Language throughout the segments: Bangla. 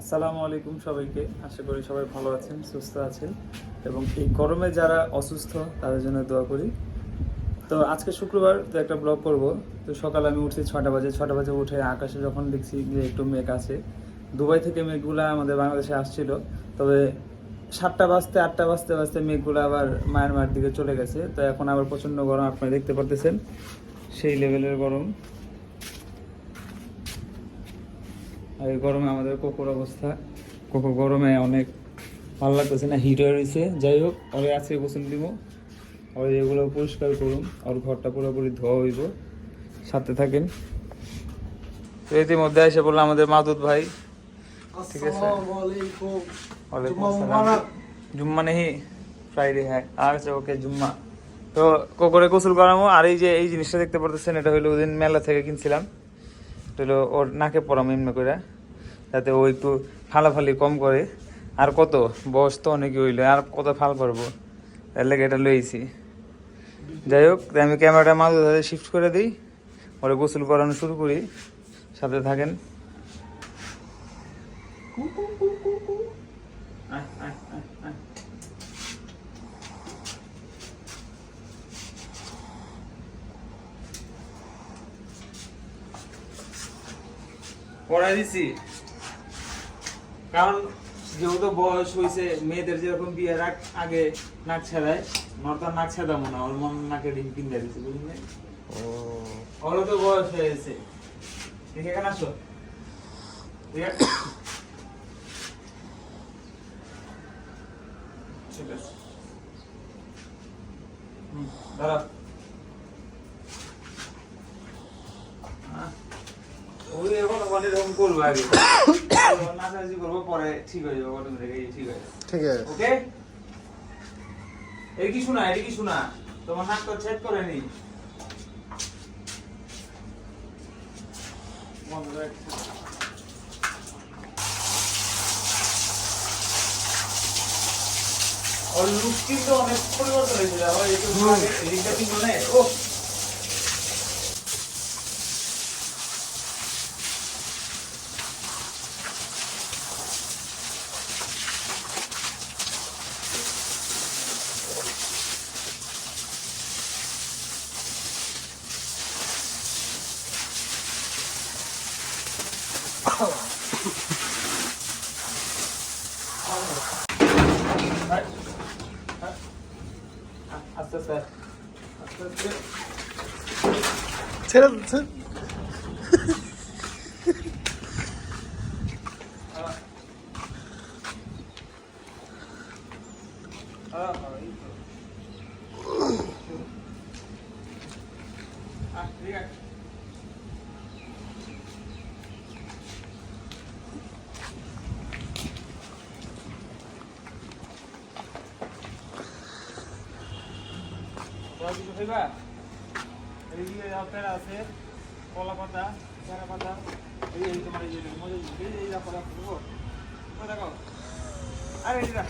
আসসালামু আলাইকুম সবাইকে। আশা করি সবাই ভালো আছেন, সুস্থ আছেন এবং এই গরমে যারা অসুস্থ তাদের জন্য দোয়া করি। তো আজকে শুক্রবার, তো একটা ব্লগ করব। তো সকালে আমি উঠছি 6টা বাজে উঠে আকাশে যখন দেখছি যে একটু মেঘ আছে, দুবাই থেকে মেঘগুলা আমাদের বাংলাদেশে আসছিল। তবে 7টা বাজতে মেঘগুলো আবার মায়ানমার দিকে চলে গেছে। তো এখন আবার প্রচণ্ড গরম, আপনারা দেখতে পারতেছেন সেই লেভেলের গরম। আর এই গরমে আমাদের কোকোর অবস্থা, কোকো গরমে অনেক ভালো লাগতেছে না, হিট হয়ে রয়েছে। যাই হোক, ওরে আজকে গোসল দিব, ওর এগুলো পরিষ্কার করুন, ওর ঘরটা পুরোপুরি ধোয়া হইব। সাথে থাকেন। তো ইতিমধ্যে এসে বললো আমাদের মাদুদ ভাই। ঠিক আছে, জুম্মা নেহি ফ্রাইডে, হ্যাঁ আচ্ছা ওকে জুম্মা। তো কোকরে গোসল করামো। আর এই জিনিসটা দেখতে পারতেছেন, এটা হইলো ওদিন মেলা থেকে কিনছিলাম। এটা হলো ওর নাকে পরাম এমনি করে, যাতে ও একটু ফালাফালি কম করে। আর কত বয়স তো অনেকই হইলো, আর কত ফাল পারবো, এর লেগে এটা লইছি। যাই হোক, আমি ক্যামেরাটা মাঝে শিফট করে দিই, ওরা গোসল করানো শুরু করি। সাথে থাকেন। পড়াই দিছি, কারণ যেহেতু বয়স হয়েছে, মেয়েদের যেরকম বিয়ের আগে নাক ছেদায়, নর্তার নাক ছেদামো না, ওর মন নাকে ডিম কিনে দিচ্ছে, বুঝলেন? ওরও তো বয়স হয়েছে। দেখে এখানে আসো, ঠিক আছে? ঠিক আছে, দাঁড়া। ওই এখন অনেক রকম করবো, আগে নাচানাচি করবো, পরে ঠিক হয়ে যাবে অটোমেটিক। ঠিক আছে, ঠিক আছে, ওকে। এই কি শোনা, তোমার নাক তো চেক করে নি। ওর লুক কিন্তু অনেক পরিবর্তন হয়েছে। লিঙ্কটা কিন্তু নেই। ও আস্তে আস্তে ছেড়ে দিচ্ছে। কিছু খাইবা? এইগুলো আপনার আছে কলা পাতা, চারা পাতা, এই তোমার এই মজা এই রাখো দেখো। আরে এটা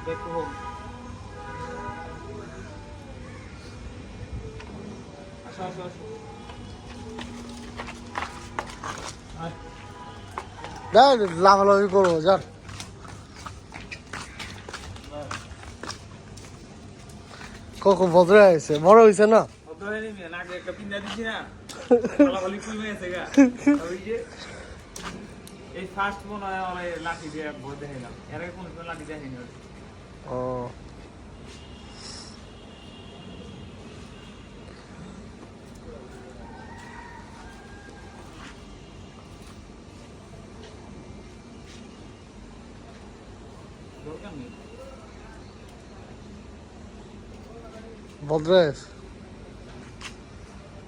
back to home. আসো। লাফালাফি করবো যার কখন ভদ্র হয়েছে, বড় হয়েছে না? একটা পিন্দা দিছি না, এই ফার্স্ট মনে হয় লাঠি দিয়ে ভয় দেখাইলাম, এর আগে কোনো লাঠি দেখাইনি। ও ভদ্র হয়েছে,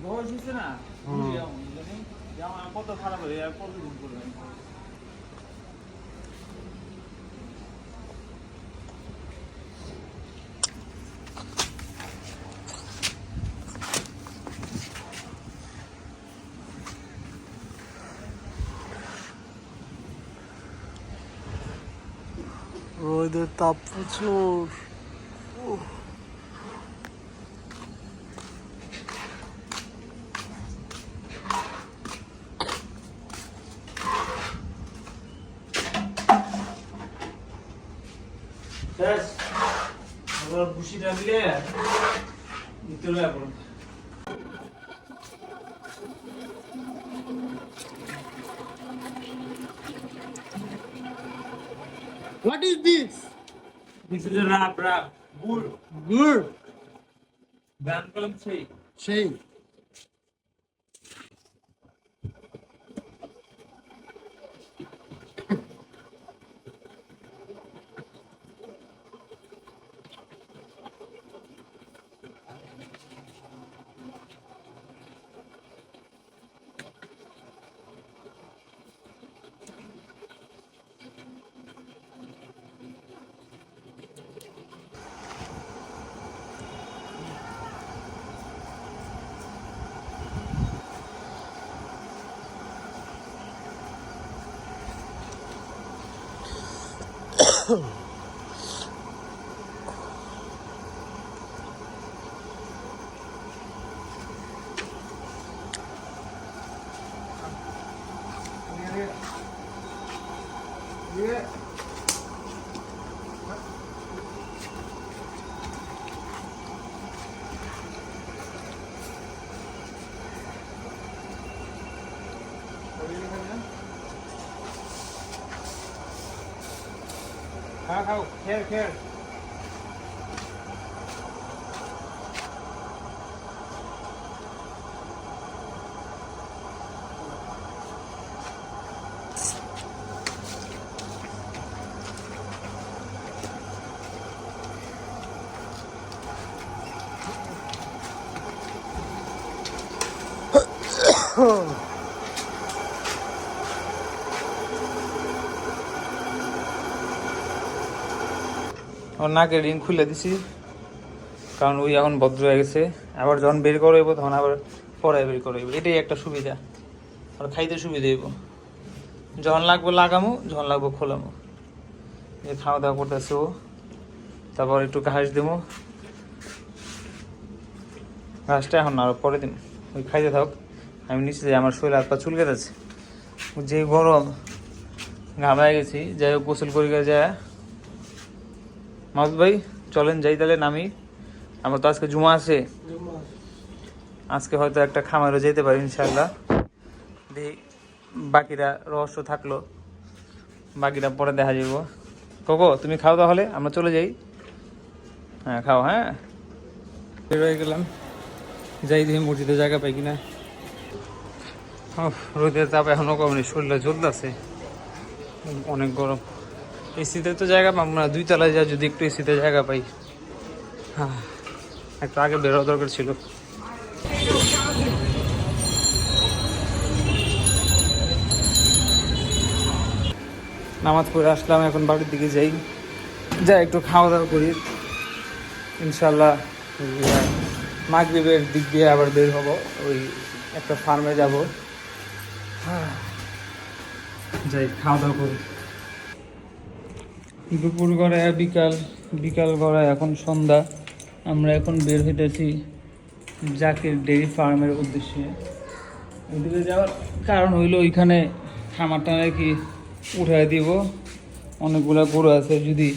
বয়স হয়েছে না, কত খারাপ হয়ে আর কতদিন করবেন। রোদের তাপ প্রচুর। ভুসিটা মিলে ভিতরে এখন What is this? This is a rap. Gur. Gur. গান কলম সেই সেই খাও খের ওর নাকের রিং খুলে দিছি কারণ ওই এখন ভদ্র হয়ে গেছে আবার যখন বের করে তখন আবার পরে বের করে এটাই একটা সুবিধা আর খাইতে সুবিধা হইব যখন লাগবো লাগামো যখন লাগবো খোলামো যে খাওয়া দাওয়া করতেছে ও তারপর একটু ঘাস দেবো ঘাসটা এখন আরো পরে দিন ওই খাইতে থাক আমি নিচে যাই আমার শরীর হাত পা চুলকে যাচ্ছে যে গরম ঘামায় গেছি যাই হোক গোসল করে যায় মাহমুদ ভাই চলেন যাই তাহলে নামি আমার তো আজকে জুমা আছে আজকে হয়তো একটা খামারও যেতে পারি ইনশাল্লাহ দেখি বাকিরা রহস্য থাকলো বাকিটা পরে দেখা যাব কোকো তুমি খাও তাহলে আমরা চলে যাই হ্যাঁ খাও হ্যাঁ বের হয়ে গেলাম যাই দেখি মসজিদে জায়গা পাই কিনা রোদের তাপ এখনো কমেনি শরীরটা জ্বলতেছে অনেক গরম এসিতে তো জায়গা পাবো না 2 তলায় যা যদি একটু এসিতে জায়গা পাই হ্যাঁ একটু আগে বেরোয়া দরকার ছিল নামাজ পড়ে আসলাম এখন বাড়ির দিকে যাই একটু খাওয়া দাওয়া করি ইনশাল্লাহ মাগরিবের দিক দিয়ে আবার বের হব ওই একটা ফার্মে যাব যাই খাওয়া দাওয়া করি দুপুর গড়ায় বিকাল গড়ায় এখন সন্ধ্যা আমরা এখন বের হইতেছি জাকির ডেইরি ফার্মের উদ্দেশ্যে ওইদিকে যাওয়ার কারণ হইলো ওইখানে খামারটা নাকি উঠাই দিব অনেকগুলো গরু আছে যদি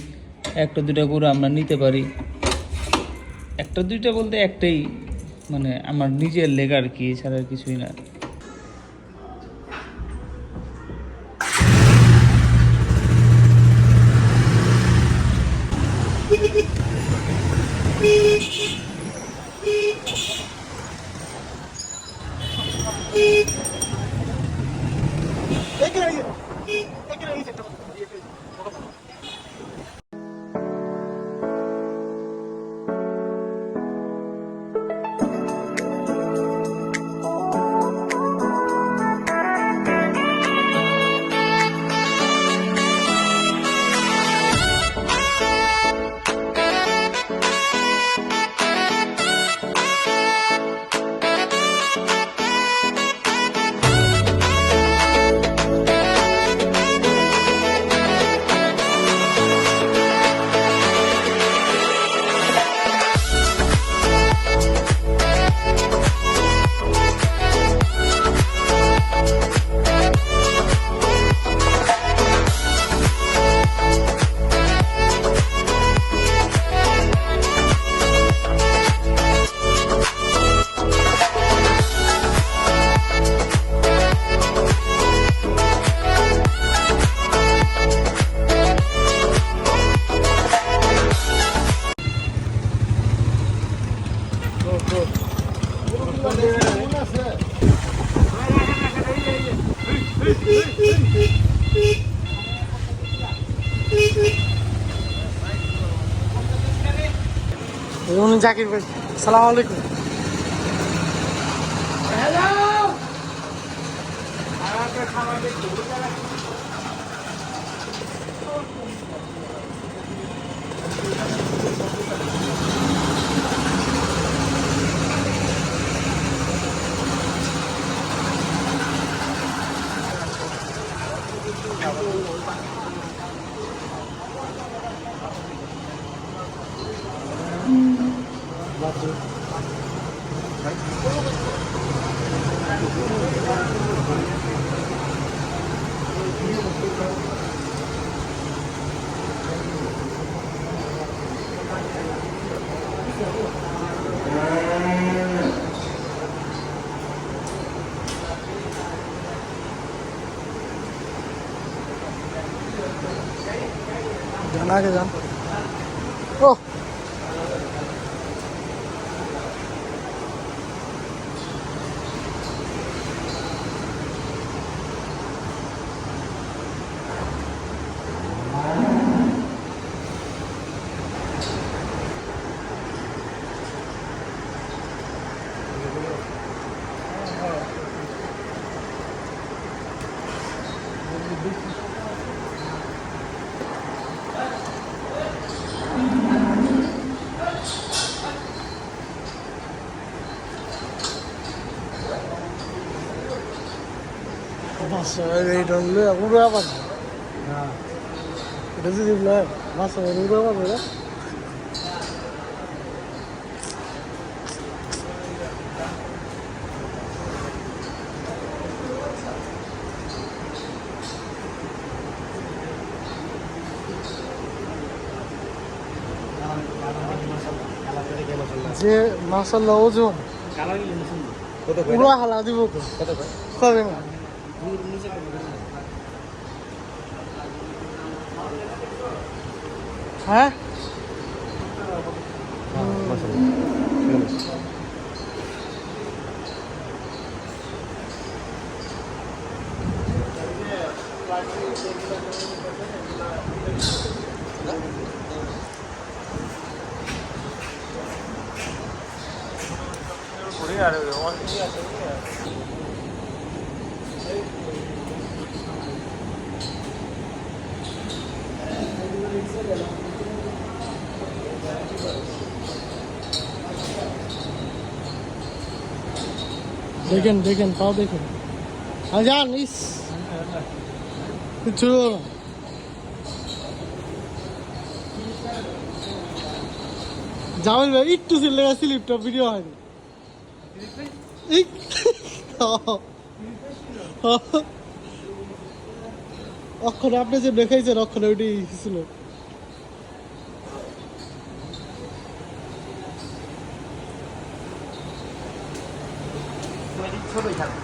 1-2টা গরু আমরা নিতে পারি 1-2টা বলতে একটাই মানে আমার নিজের লেগ আর কি এছাড়া আর কিছুই না জাকির ভাই আসসালামু আলাইকুম। जाना के जान ओ बस এইটা হলো পুরো আবার হ্যাঁ এটা যদি লয় মাছ পুরো আবার না যে মাশাআল্লাহ ওজন পুরো হালা দিব তো কবে না হ্যাঁ দেখেন দেখেন তাও দেখেন আজান ইস কিছু জামিল ভাই একটু ছিল স্লিপটা ভিডিও হয়নি অক্ষরে আপনি যে দেখাইছেন অক্ষরে ওইটাই ছিল ছোটই থাকবে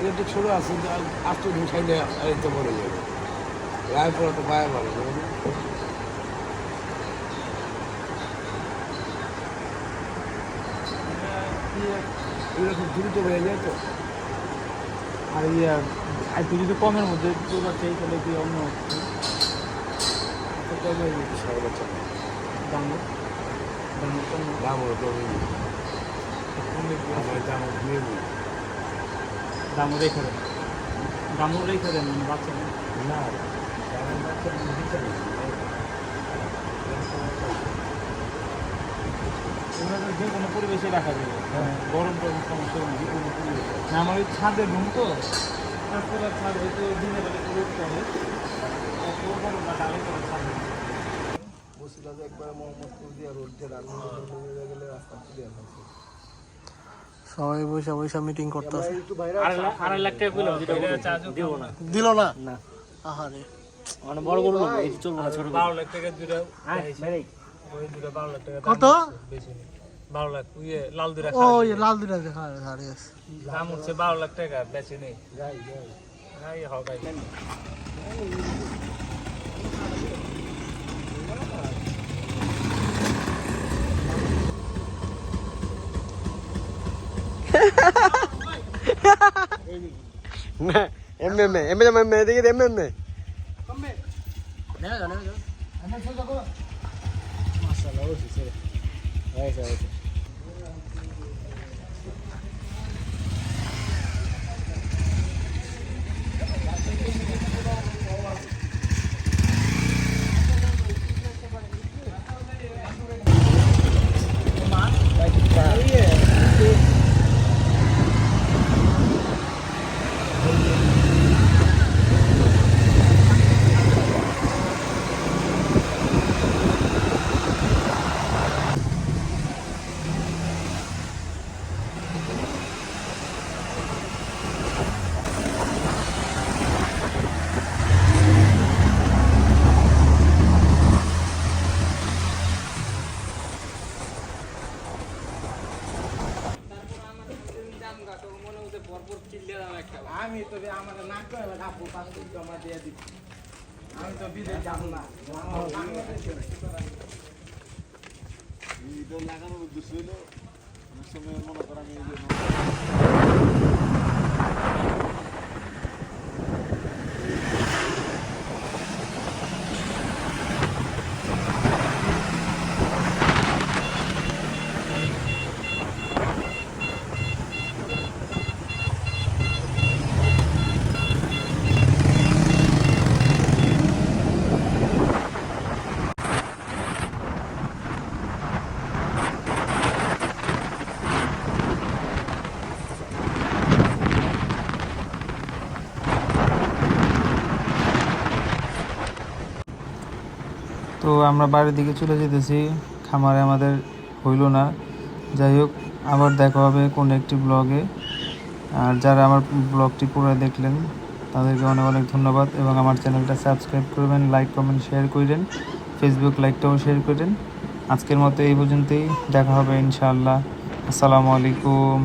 এটা ছোট আছে আস্ত ঢুকাইলে তো বড় যাবে রায় পড়া তো পায়ে ভালো এগুলো খুব দ্রুত হয়ে যায় তো আর ইয়ে আর তুই যদি কমের মধ্যে তোলা চাই তাহলে তুই অন্য সর্বোচ্চ দাম দাম ওর কমে আমার দাম দিয়ে দিই দামও রেখে দেন দামও রেখে দেন মানে বাচ্চা না দামের বাচ্চা দিতে নেই যে কোনো পরিবেশে রাখা যাবে গরম টরম সমস্যা নেই যে কোনো পরিবেশে না আমার ওই ছাদের রুম তো কাঁচকলা ছাদ হয়তো দিনের বেলা একটু রোদ পড়ে ডালে করে ছাদ বসিলাতে একবার মোহাম্মদপুর দিয়ে রোড দিয়ে রান্না গেলে রাস্তা ক্লিয়ার হয়েছে। সবাই বসে বসে মিটিং করতেছে। একটু বাইরে 2.5 লাখ টাকা কইলাম যেটা দিব না দিল না না আহারে মানে বড় বড় লোক এই চলবো না ছোট 12 লাখ টাকা দুইটা ভাই ওই দুইটা 12 লাখ টাকা কত? বেশি নেই 12 লাখ লাল দুইটা ও এই লাল দুটা দেখা আরে দাম হচ্ছে 12 লাখ টাকা বেশি নেই যাই নাই হবে না এমএমএ দেখি এমএমএ না না মাশাআল্লাহ ওই সে হয়েছে আমি তো আমার নাক করে আপু 5 টাকা জমা দিয়ে দিই আমি তো বিদেশ যাব না ভিডিও লাগানোর উদ্দেশ্য হলো অনেক সময় মনে করেন এই যে তো আমরা বাড়ির দিকে চলে যেতেছি খামারে আমাদের হইল না যাই হোক আবার দেখা হবে কোন একটি ব্লগে আর যারা আমার ব্লগটি পুরো দেখলেন তাদেরকে অনেক অনেক ধন্যবাদ এবং আমার চ্যানেলটা সাবস্ক্রাইব করবেন লাইক কমেন্ট শেয়ার করেন ফেসবুক লাইকটাও শেয়ার করেন আজকের মতো এই পর্যন্তই দেখা হবে ইনশাআল্লাহ আসসালামু আলাইকুম